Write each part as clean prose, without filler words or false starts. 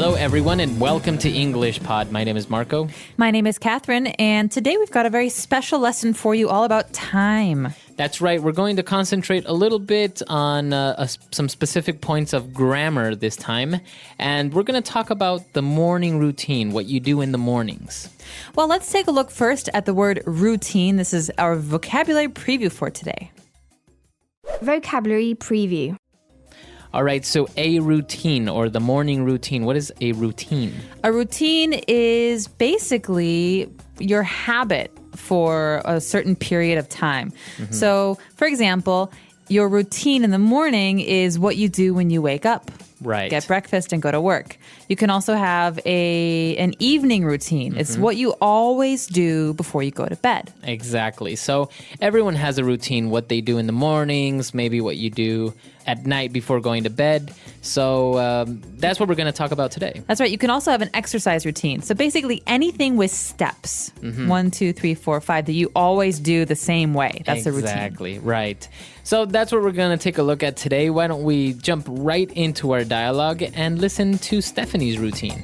Hello, everyone, and welcome to English Pod. My name is Marco. My name is Catherine, and today we've got a very special lesson for you all about time. That's right. We're going to concentrate a little bit on some specific points of grammar this time, and we're going to talk about the morning routine, what you do in the mornings. Well, let's take a look first at the word routine. This is our vocabulary preview for today. Vocabulary preview. All right, so a routine or the morning routine. What is a routine? A routine is basically your habit for a certain period of time. Mm-hmm. So, for example, your routine in the morning is what you do when you wake up. Right. Get breakfast and go to work. You can also have an evening routine. Mm-hmm. It's what you always do before you go to bed. Exactly. So everyone has a routine, what they do in the mornings, maybe what you do at night before going to bed. So that's what we're going to talk about today. That's right. You can also have an exercise routine. So basically anything with steps, 1, 2, 3, 4, 5, that you always do the same way. That's the routine. Exactly. Right. So that's what we're going to take a look at today. Why don't we jump right into our dialogue and listen to Stephanie's routine.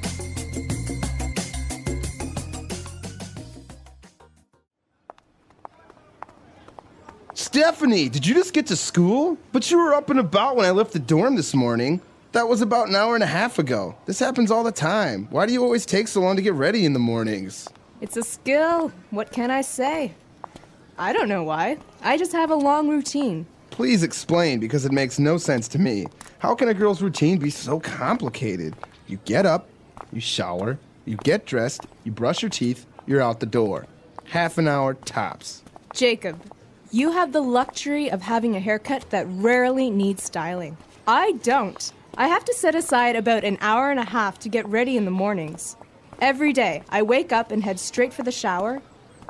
Stephanie, did you just get to school? But you were up and about when I left the dorm this morning. That was about an hour and a half ago. This happens all the time. Why do you always take so long to get ready in the mornings? It's a skill. What can I say? I don't know why. I just have a long routine. Please explain, because it makes no sense to me. How can a girl's routine be so complicated? You get up, you shower, you get dressed, you brush your teeth, you're out the door. Half an hour tops. Jacob, you have the luxury of having a haircut that rarely needs styling. I don't. I have to set aside about an hour and a half to get ready in the mornings. Every day, I wake up and head straight for the shower.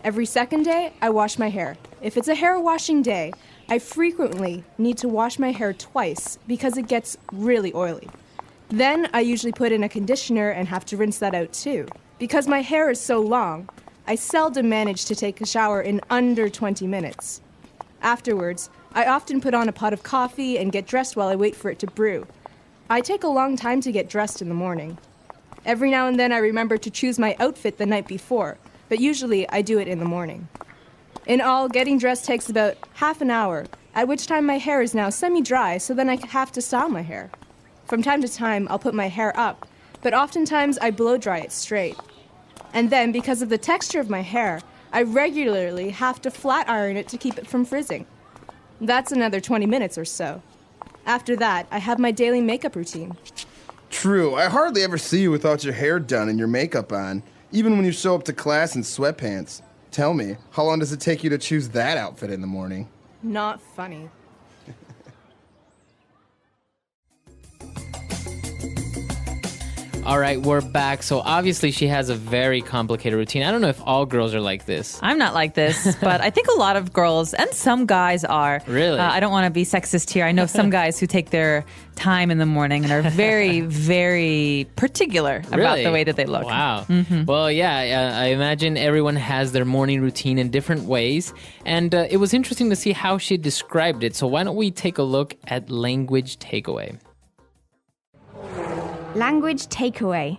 Every second day, I wash my hair. If it's a hair washing day, I frequently need to wash my hair twice because it gets really oily. Then I usually put in a conditioner and have to rinse that out too. Because my hair is so long, I seldom manage to take a shower in under 20 minutes. Afterwards, I often put on a pot of coffee and get dressed while I wait for it to brew. I take a long time to get dressed in the morning. Every now and then I remember to choose my outfit the night before, but usually I do it in the morning. In all, getting dressed takes about half an hour, at which time my hair is now semi-dry, so then I have to style my hair. From time to time, I'll put my hair up, but oftentimes I blow dry it straight. And then, because of the texture of my hair, I regularly have to flat iron it to keep it from frizzing. That's another 20 minutes or so. After that, I have my daily makeup routine. True, I hardly ever see you without your hair done and your makeup on, even when you show up to class in sweatpants. Tell me, how long does it take you to choose that outfit in the morning? Not funny. All right, we're back. So obviously she has a very complicated routine. I don't know if all girls are like this. I'm not like this, but I think a lot of girls and some guys are. Really? I don't want to be sexist here. I know some guys who take their time in the morning and are very, very particular about the way that they look. Wow. Mm-hmm. Well, yeah, I imagine everyone has their morning routine in different ways. And it was interesting to see how she described it. So why don't we take a look at language takeaway? Language takeaway.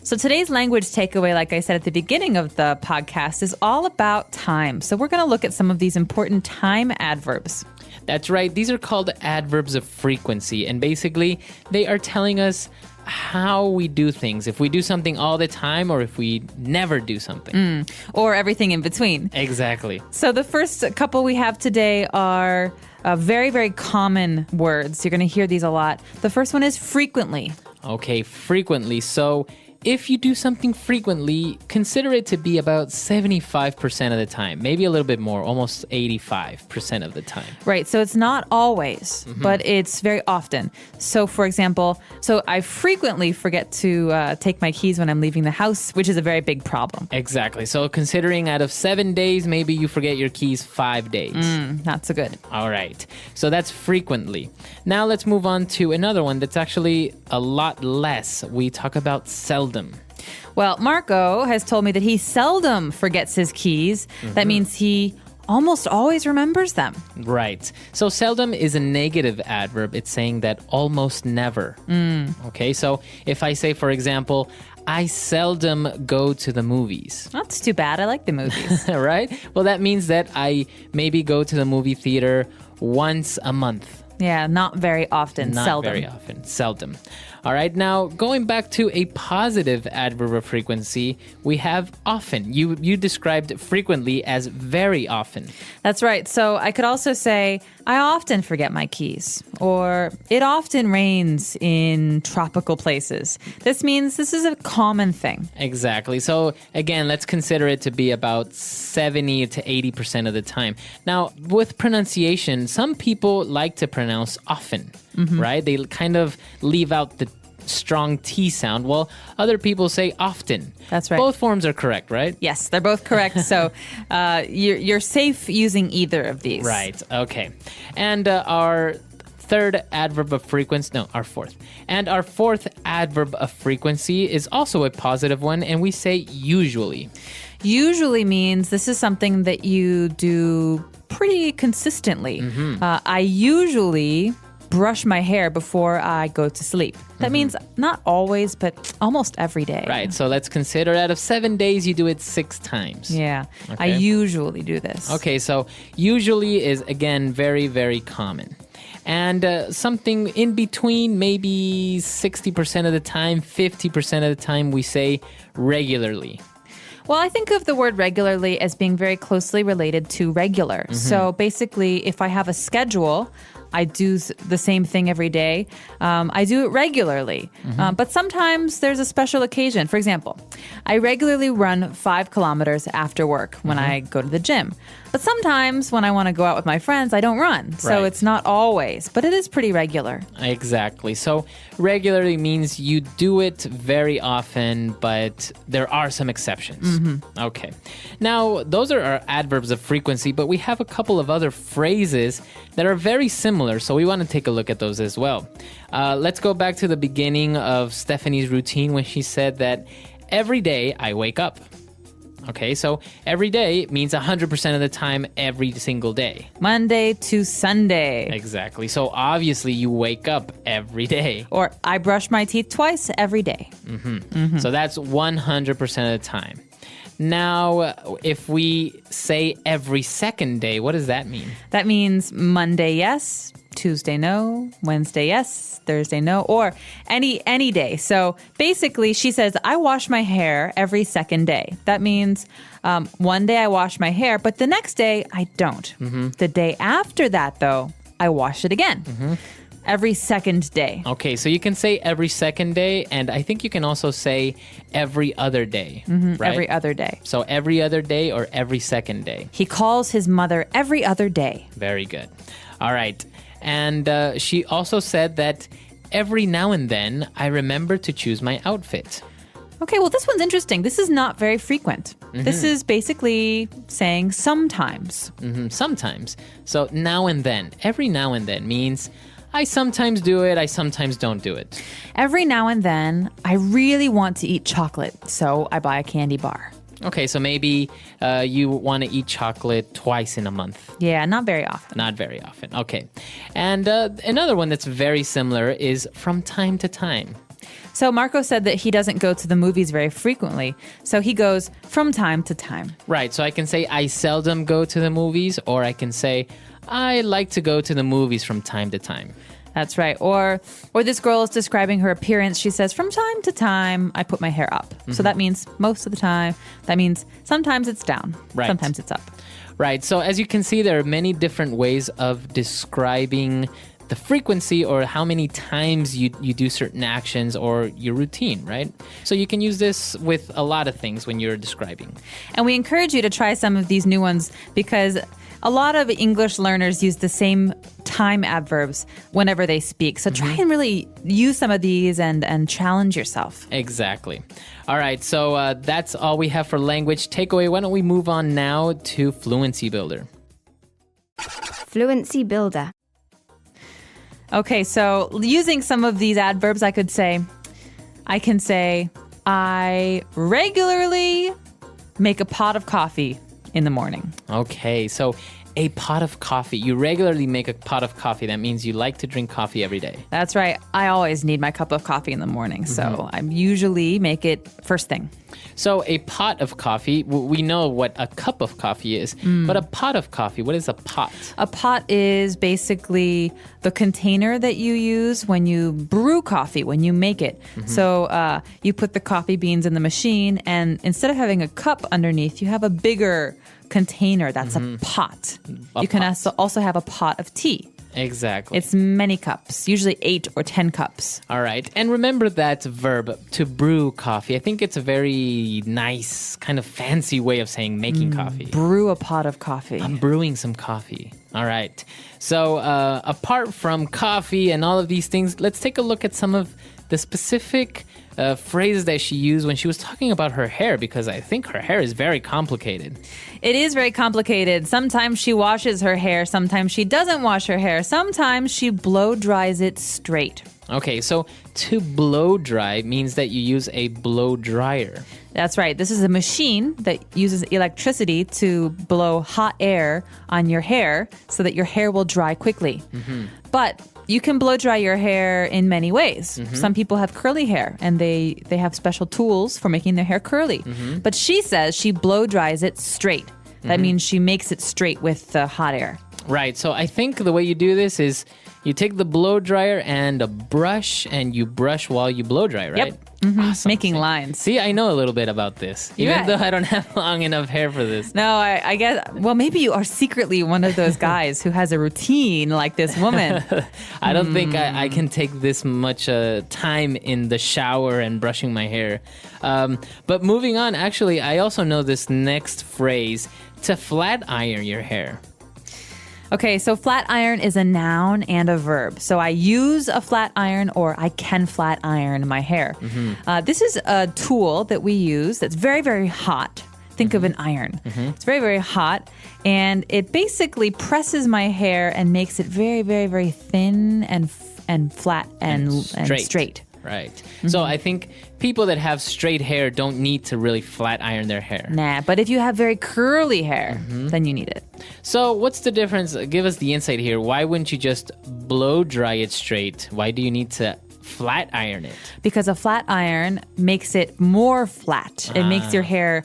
So today's language takeaway, like I said at the beginning of the podcast, is all about time. So we're going to look at some of these important time adverbs. That's right. These are called adverbs of frequency. And basically, they are telling us how we do things. If we do something all the time or if we never do something. Or everything in between. Exactly. So the first couple we have today are very, very common words. You're going to hear these a lot. The first one is frequently. Okay, frequently. So if you do something frequently, consider it to be about 75% of the time, maybe a little bit more, almost 85% of the time. Right. So it's not always, but it's very often. So for example, I frequently forget to take my keys when I'm leaving the house, which is a very big problem. Exactly. So considering out of 7 days, maybe you forget your keys 5 days. Not so good. All right. So that's frequently. Now let's move on to another one that's actually a lot less. We talk about seldom. Well, Marco has told me that he seldom forgets his keys. That means he almost always remembers them. Right. So seldom is a negative adverb. It's saying that almost never. Okay, so if I say, for example, I seldom go to the movies. That's too bad. I like the movies. Right? Well, that means that I maybe go to the movie theater once a month. Yeah, not very often. Not seldom. very often. Seldom. All right. Now, going back to a positive adverb of frequency, we have often. You described frequently as very often. That's right. So I could also say, I often forget my keys, or it often rains in tropical places. This means this is a common thing. Exactly. So again, let's consider it to be about 70 to 80% of the time. Now, with pronunciation, some people like to pronounce often, right? They kind of leave out the strong T sound. Well, other people say often. That's right. Both forms are correct, right? Yes, they're both correct. So you're safe using either of these. Right. Okay. And our third adverb of frequency, no, our fourth. And our fourth adverb of frequency is also a positive one, and we say usually. Usually means this is something that you do pretty consistently. I usually brush my hair before I go to sleep. That means not always, but almost every day. Right. So let's consider out of 7 days, you do it 6 times. Yeah. Okay. I usually do this. Okay. So usually is, again, very, very common. And something in between, maybe 60% of the time, 50% of the time, we say regularly. Well, I think of the word regularly as being very closely related to regular. So basically, if I have a schedule, I do the same thing every day. I do it regularly. But sometimes there's a special occasion. For example, I regularly run 5 kilometers after work when I go to the gym. But sometimes when I want to go out with my friends, I don't run. So Right. it's not always, but it is pretty regular. Exactly. So regularly means you do it very often, but there are some exceptions. Okay. Now, those are our adverbs of frequency, but we have a couple of other phrases that are very similar, so we want to take a look at those as well. Let's go back to the beginning of Stephanie's routine when she said that every day I wake up. Okay, so every day means 100% of the time, every single day. Monday to Sunday. Exactly. So obviously you wake up every day. Or I brush my teeth twice every day. So that's 100% of the time. Now, if we say every second day, what does that mean? That means Monday, yes. Tuesday, no. Wednesday, yes. Thursday, no. Or any day. So basically, she says, I wash my hair every second day. That means one day I wash my hair, but the next day I don't. The day after that, though, I wash it again. Every second day. Okay, so you can say every second day, and I think you can also say every other day, right? Every other day. So every other day or every second day. He calls his mother every other day. Very good. All right. And she also said that every now and then I remember to choose my outfit. Okay, well, this one's interesting. This is not very frequent. This is basically saying sometimes. Sometimes. So now and then. Every now and then means I sometimes do it, I sometimes don't do it. Every now and then, I really want to eat chocolate, so I buy a candy bar. Okay, so maybe you want to eat chocolate twice in a month. Yeah, not very often. Not very often. Okay. And another one that's very similar is from time to time. So Marco said that he doesn't go to the movies very frequently, so he goes from time to time. Right. So I can say I seldom go to the movies, or I can say I like to go to the movies from time to time. That's right. Or this girl is describing her appearance. She says, from time to time, I put my hair up. So that means most of the time. That means sometimes it's down. Right. Sometimes it's up. Right. So as you can see, there are many different ways of describing the frequency or how many times you do certain actions or your routine, right? So you can use this with a lot of things when you're describing. And we encourage you to try some of these new ones because a lot of English learners use the same time adverbs whenever they speak. So try and really use some of these and challenge yourself. Exactly. All right. So that's all we have for language takeaway. Why don't we move on now to Fluency Builder? Fluency Builder. Okay, so using some of these adverbs, I can say, I regularly make a pot of coffee in the morning. Okay, so a pot of coffee. You regularly make a pot of coffee. That means you like to drink coffee every day. That's right. I always need my cup of coffee in the morning, so I usually make it first thing. So a pot of coffee, we know what a cup of coffee is, but a pot of coffee, what is a pot? A pot is basically the container that you use when you brew coffee, when you make it. So you put the coffee beans in the machine, and instead of having a cup underneath, you have a bigger container that's a pot. You can also have a pot of tea. Exactly. It's many cups, usually 8 or 10 cups. All right. And remember that verb, to brew coffee. I think it's a very nice, kind of fancy way of saying making coffee. Brew a pot of coffee. I'm brewing some coffee. All right. So apart from coffee and all of these things, let's take a look at some of the specific phrases that she used when she was talking about her hair, because I think her hair is very complicated. It is very complicated. Sometimes she washes her hair. Sometimes she doesn't wash her hair. Sometimes she blow dries it straight. Okay, so to blow dry means that you use a blow dryer. That's right. This is a machine that uses electricity to blow hot air on your hair so that your hair will dry quickly. But you can blow dry your hair in many ways. Some people have curly hair, and they have special tools for making their hair curly. But she says she blow dries it straight. That means she makes it straight with the hot air. Right, so I think the way you do this is you take the blow dryer and a brush, and you brush while you blow dry, right? Yep. Awesome. Making lines. See, I know a little bit about this, even though I don't have long enough hair for this. No, I guess, well, maybe you are secretly one of those guys who has a routine like this woman. I don't think I can take this much time in the shower and brushing my hair. But moving on, actually, I also know this next phrase, to flat iron your hair. Okay, so flat iron is a noun and a verb. So I use a flat iron, or I can flat iron my hair. This is a tool that we use that's very, very hot. Think of an iron. It's very, very hot, and it basically presses my hair and makes it very, very, very thin and flat and straight. Right. So I think people that have straight hair don't need to really flat iron their hair. Nah, but if you have very curly hair, then you need it. So what's the difference? Give us the insight here. Why wouldn't you just blow dry it straight? Why do you need to flat iron it? Because a flat iron makes it more flat. It makes your hair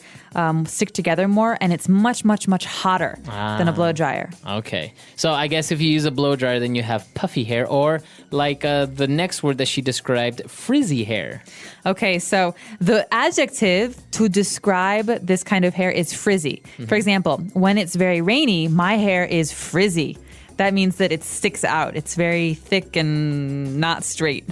stick together more, and it's much, much, much hotter than a blow dryer. Okay. So I guess if you use a blow dryer, then you have puffy hair, or like the next word that she described, frizzy hair. Okay, so the adjective to describe this kind of hair is frizzy. For example, when it's very rainy, my hair is frizzy. That means that it sticks out. It's very thick and not straight.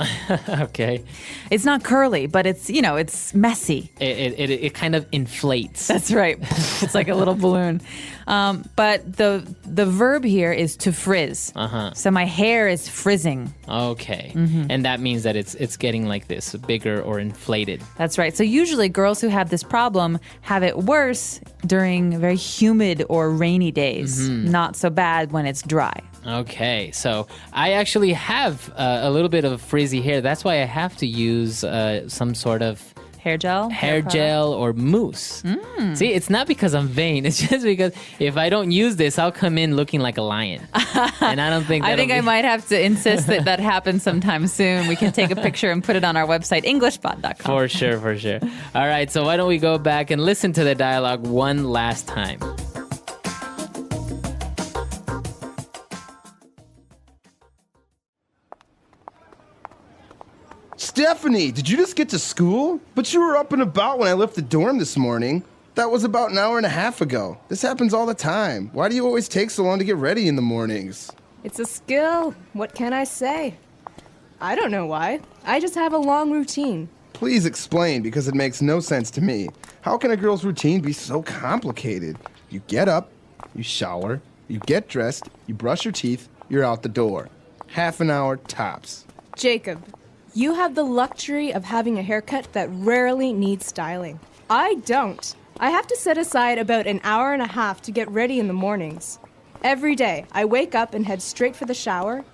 Okay. It's not curly, but it's, it's messy. It kind of inflates. That's right. It's like a little balloon. But the verb here is to frizz. So my hair is frizzing. Okay. And that means that it's getting like this, bigger or inflated. That's right. So usually girls who have this problem have it worse during very humid or rainy days. Not so bad when it's dry. Okay, so I actually have a little bit of frizzy hair. That's why I have to use some sort of hair gel or mousse. See, it's not because I'm vain. It's just because if I don't use this, I'll come in looking like a lion. And I don't think I might have to insist that happens sometime soon. We can take a picture and put it on our website, englishpod.com. For sure. All right, so why don't we go back and listen to the dialogue one last time. Stephanie, did you just get to school? But you were up and about when I left the dorm this morning. That was about an hour and a half ago. This happens all the time. Why do you always take so long to get ready in the mornings? It's a skill. What can I say? I don't know why. I just have a long routine. Please explain, because it makes no sense to me. How can a girl's routine be so complicated? You get up, you shower, you get dressed, you brush your teeth, you're out the door. Half an hour tops. Jacob, you have the luxury of having a haircut that rarely needs styling. I don't. I have to set aside about an hour and a half to get ready in the mornings. Every day, I wake up and head straight for the shower.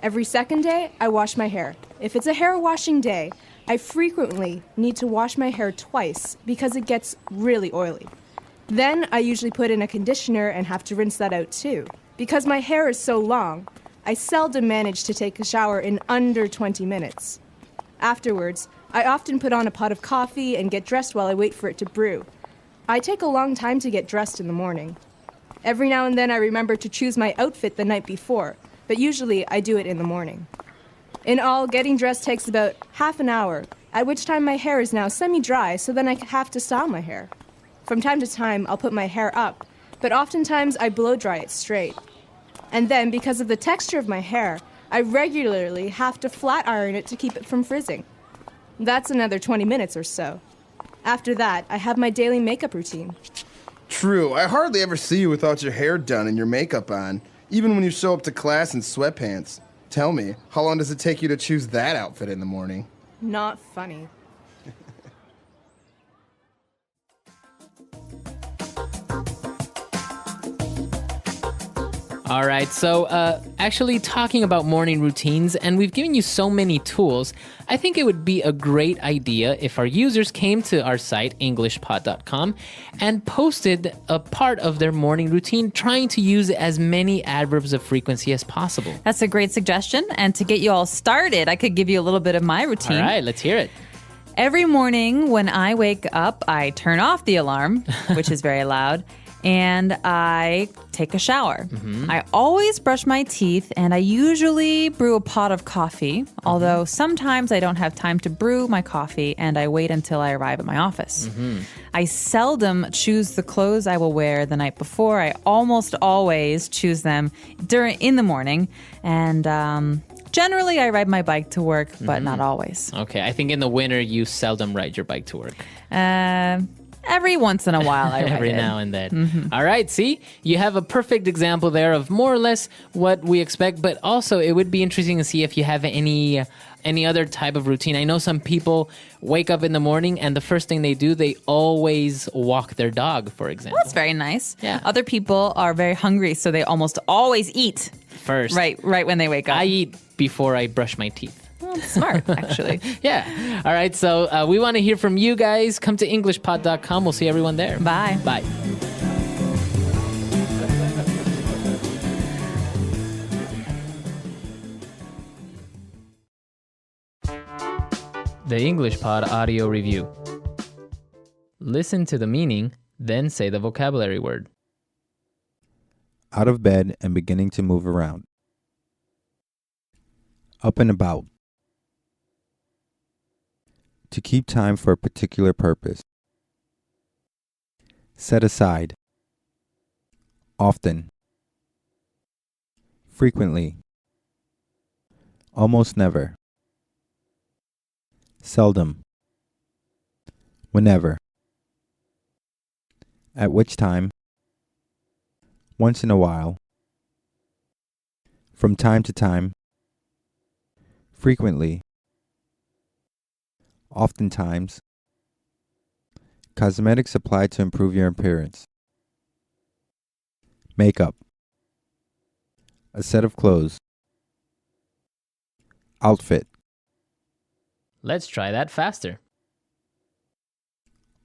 Every second day, I wash my hair. If it's a hair washing day, I frequently need to wash my hair twice because it gets really oily. Then I usually put in a conditioner and have to rinse that out too. Because my hair is so long, I seldom manage to take a shower in under 20 minutes. Afterwards, I often put on a pot of coffee and get dressed while I wait for it to brew. I take a long time to get dressed in the morning. Every now and then I remember to choose my outfit the night before, but usually I do it in the morning. In all, getting dressed takes about half an hour, at which time my hair is now semi-dry, so then I have to style my hair. From time to time, I'll put my hair up, but oftentimes I blow dry it straight. And then, because of the texture of my hair, I regularly have to flat iron it to keep it from frizzing. That's another 20 minutes or so. After that, I have my daily makeup routine. True, I hardly ever see you without your hair done and your makeup on, even when you show up to class in sweatpants. Tell me, how long does it take you to choose that outfit in the morning? Not funny. All right, so actually talking about morning routines, and we've given you so many tools, I think it would be a great idea if our users came to our site, englishpod.com, and posted a part of their morning routine, trying to use as many adverbs of frequency as possible. That's a great suggestion. And to get you all started, I could give you a little bit of my routine. All right, let's hear it. Every morning when I wake up, I turn off the alarm, which is very loud, and I take a shower. I always brush my teeth, and I usually brew a pot of coffee, although sometimes I don't have time to brew my coffee, and I wait until I arrive at my office. I seldom choose the clothes I will wear the night before. I almost always choose them in the morning, and generally I ride my bike to work, but not always. Okay, I think in the winter you seldom ride your bike to work. Every once in a while I ride Every it. now and then. All right, see? You have a perfect example there of more or less what we expect, but also it would be interesting to see if you have any other type of routine. I know some people wake up in the morning and the first thing they do, they always walk their dog, for example. That's very nice. Yeah. Other people are very hungry, so they almost always eat First. right when they wake up. I eat before I brush my teeth. Well, smart, actually. Yeah. All right, so we want to hear from you guys. Come to englishpod.com. We'll see everyone there. Bye. Bye. The English Pod Audio Review. Listen to the meaning, then say the vocabulary word. Out of bed and beginning to move around. Up and about. To keep time for a particular purpose. Set aside. Often. Frequently. Almost never. Seldom. Whenever. At which time. Once in a while. From time to time. Frequently. Oftentimes. Cosmetics applied to improve your appearance. Makeup. A set of clothes. Outfit. Let's try that faster.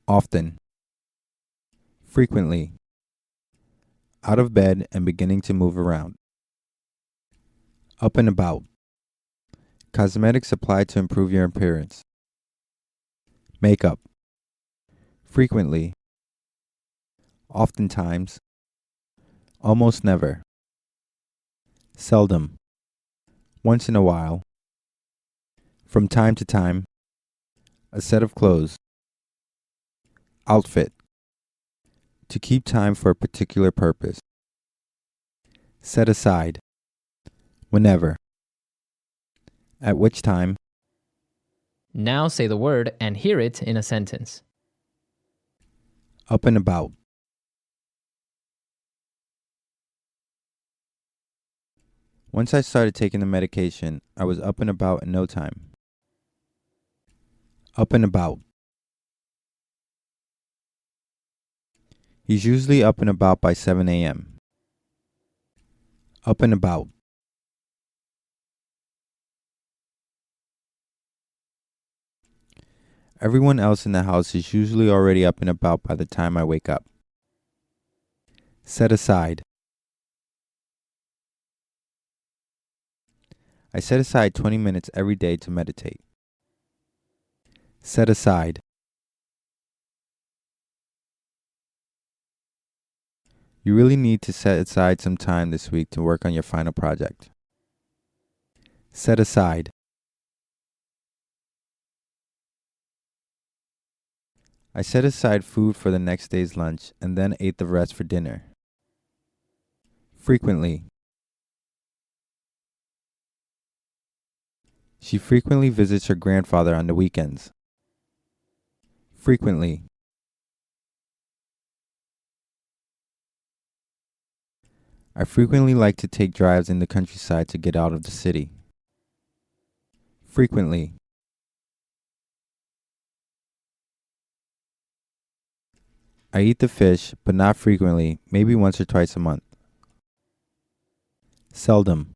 Often. Frequently. Out of bed and beginning to move around. Up and about. Cosmetics applied to improve your appearance. Makeup. Frequently. Oftentimes. Almost never. Seldom. Once in a while. From time to time. A set of clothes. Outfit. To keep time for a particular purpose. Set aside. Whenever. At which time. Now say the word and hear it in a sentence. Up and about. Once I started taking the medication, I was up and about in no time. Up and about. He's usually up and about by 7 a.m. Up and about. Everyone else in the house is usually already up and about by the time I wake up. Set aside. I set aside 20 minutes every day to meditate. Set aside. You really need to set aside some time this week to work on your final project. Set aside. I set aside food for the next day's lunch and then ate the rest for dinner. Frequently. She frequently visits her grandfather on the weekends. Frequently. I frequently like to take drives in the countryside to get out of the city. Frequently. I eat the fish, but not frequently, maybe once or twice a month. Seldom.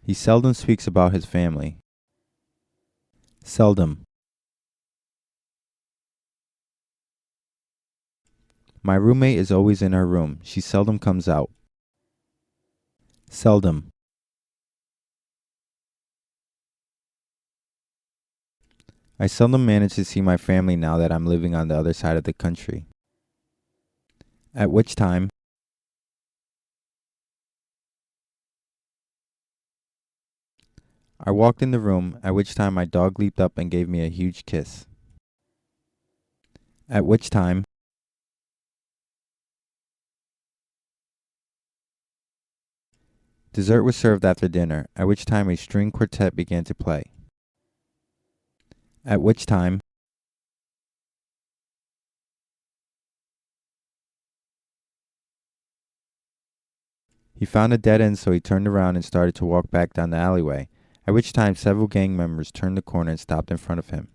He seldom speaks about his family. Seldom. My roommate is always in her room. She seldom comes out. Seldom. I seldom manage to see my family now that I'm living on the other side of the country. At which time, I walked in the room, at which time my dog leaped up and gave me a huge kiss. At which time, dessert was served after dinner, at which time a string quartet began to play. At which time, he found a dead end, so he turned around and started to walk back down the alleyway, at which time several gang members turned the corner and stopped in front of him.